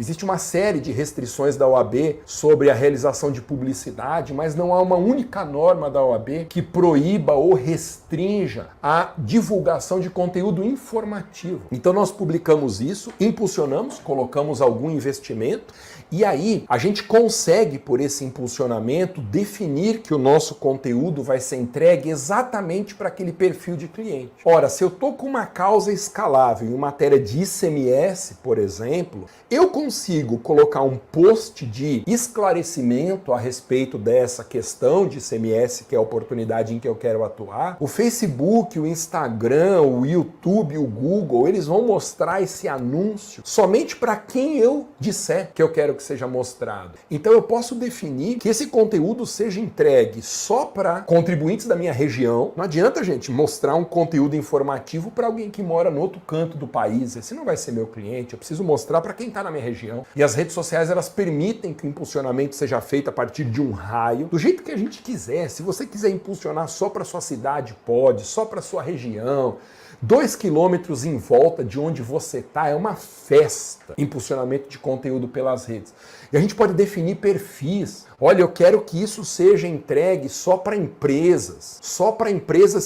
Existe uma série de restrições da OAB sobre a realização de publicidade, mas não há uma única norma da OAB que proíba ou restrinja a divulgação de conteúdo informativo. Então nós publicamos isso, impulsionamos, colocamos algum investimento e aí a gente consegue, por esse impulsionamento, definir que o nosso conteúdo vai ser entregue exatamente para aquele perfil de cliente. Ora, se eu estou com uma causa escalável em matéria de ICMS, por exemplo, eu consigo colocar um post de esclarecimento a respeito dessa questão de ICMS, que é a oportunidade em que eu quero atuar. O Facebook, o Instagram, o YouTube, o Google, eles vão mostrar esse anúncio somente para quem eu disser que eu quero que seja mostrado. Então eu posso definir que esse conteúdo seja entregue só para contribuintes da minha região. Não adianta, gente, mostrar um conteúdo informativo para alguém que mora no outro canto do país. Esse não vai ser meu cliente. Eu preciso mostrar para quem está na minha região. E as redes sociais, elas permitem que o impulsionamento seja feito a partir de um raio, do jeito que a gente quiser. Se você quiser impulsionar só para sua cidade, pode, só para sua região. 2 quilômetros em volta de onde você está é uma festa. Impulsionamento de conteúdo pelas redes. E a gente pode definir perfis. Olha, eu quero que isso seja entregue só para empresas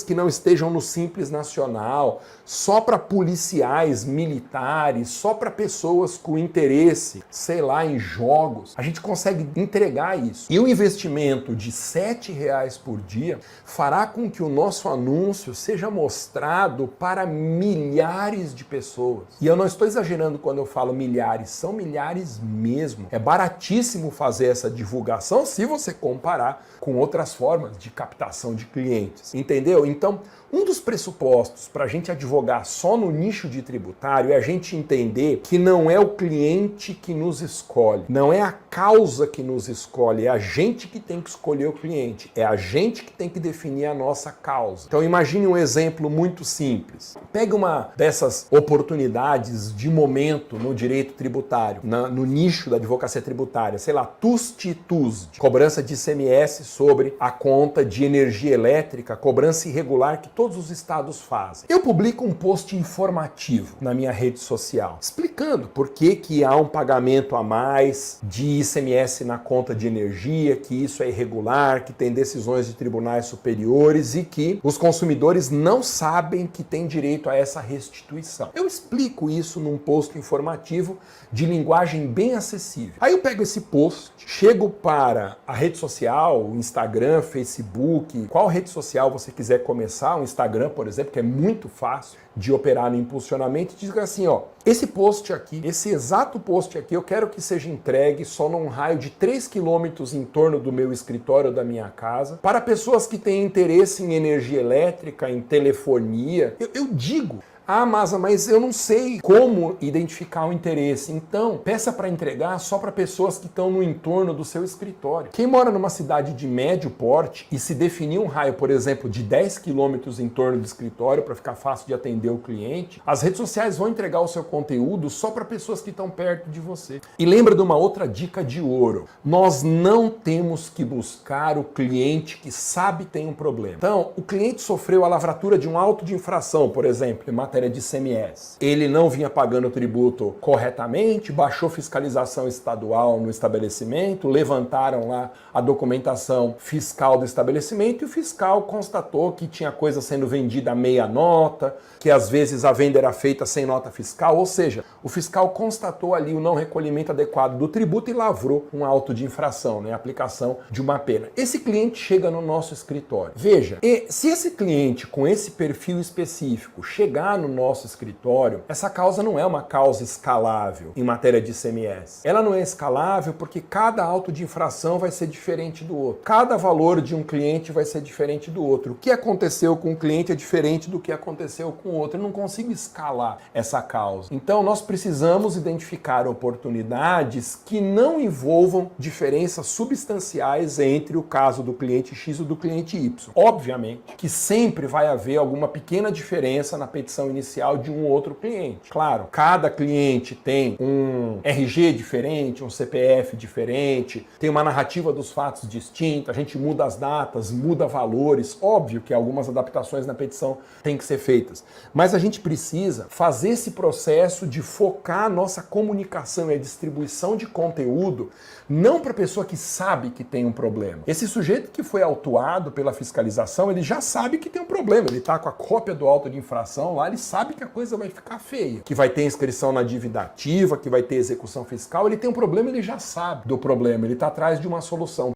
que não estejam no Simples Nacional, só para policiais, militares, só para pessoas com interesse, sei lá, em jogos. A gente consegue entregar isso. E o investimento de R$ 7,00 por dia fará com que o nosso anúncio seja mostrado para milhares de pessoas. E eu não estou exagerando quando eu falo milhares, são milhares mesmo. É baratíssimo fazer essa divulgação se você comparar com outras formas de captação de clientes. Entendeu? Então, um dos pressupostos para a gente advogar só no nicho de tributário é a gente entender que não é o cliente que nos escolhe, não é a causa que nos escolhe, é a gente que tem que escolher o cliente, é a gente que tem que definir a nossa causa. Então imagine um exemplo muito simples. Pega uma dessas oportunidades de momento no direito tributário, no nicho da advocacia tributária, sei lá, TUSD, cobrança de ICMS sobre a conta de energia elétrica, cobrança irregular que todos os estados fazem. Eu publico um post informativo na minha rede social, explicando por que há um pagamento a mais de ICMS na conta de energia, que isso é irregular, que tem decisões de tribunais superiores e que os consumidores não sabem que têm direito a essa restituição. Eu explico isso num post informativo de linguagem bem acessível. Aí eu pego esse post, chego para a rede social, o Instagram, Facebook, qual rede social você quiser começar, o Instagram, por exemplo, que é muito fácil de operar no impulsionamento, e diz assim, ó, esse post aqui, esse exato post aqui, eu quero que seja entregue só num raio de 3 quilômetros em torno do meu escritório, da minha casa, para pessoas que têm interesse em energia elétrica, em telefonia. Eu digo, ah, Masa, mas eu não sei como identificar o interesse. Então, peça para entregar só para pessoas que estão no entorno do seu escritório. Quem mora numa cidade de médio porte e se definir um raio, por exemplo, de 10 quilômetros em torno do escritório para ficar fácil de atender o cliente, as redes sociais vão entregar o seu conteúdo só para pessoas que estão perto de você. E lembra de uma outra dica de ouro. Nós não temos que buscar o cliente que sabe tem um problema. Então, o cliente sofreu a lavratura de um auto de infração, por exemplo, em matéria de ICMS. Ele não vinha pagando o tributo corretamente, baixou fiscalização estadual no estabelecimento, levantaram lá a documentação fiscal do estabelecimento e o fiscal constatou que tinha coisa sendo vendida a meia nota, que às vezes a venda era feita sem nota fiscal, ou seja, o fiscal constatou ali o não recolhimento adequado do tributo e lavrou um auto de infração, né, aplicação de uma pena. Esse cliente chega no nosso escritório. Veja, se esse cliente com esse perfil específico chegar no nosso escritório, essa causa não é uma causa escalável em matéria de ICMS. Ela não é escalável porque cada auto de infração vai ser diferente do outro. Cada valor de um cliente vai ser diferente do outro. O que aconteceu com um cliente é diferente do que aconteceu com o outro. Eu não consigo escalar essa causa. Então, nós precisamos identificar oportunidades que não envolvam diferenças substanciais entre o caso do cliente X e do cliente Y. Obviamente que sempre vai haver alguma pequena diferença na petição inicial de um outro cliente. Claro, cada cliente tem um RG diferente, um CPF diferente, tem uma narrativa dos fatos distinta, a gente muda as datas, muda valores, óbvio que algumas adaptações na petição têm que ser feitas, mas a gente precisa fazer esse processo de focar a nossa comunicação e a distribuição de conteúdo não para a pessoa que sabe que tem um problema. Esse sujeito que foi autuado pela fiscalização, ele já sabe que tem um problema, ele está com a cópia do auto de infração lá, ele sabe que a coisa vai ficar feia, que vai ter inscrição na dívida ativa, que vai ter execução fiscal, ele tem um problema, ele já sabe do problema, ele está atrás de uma solução.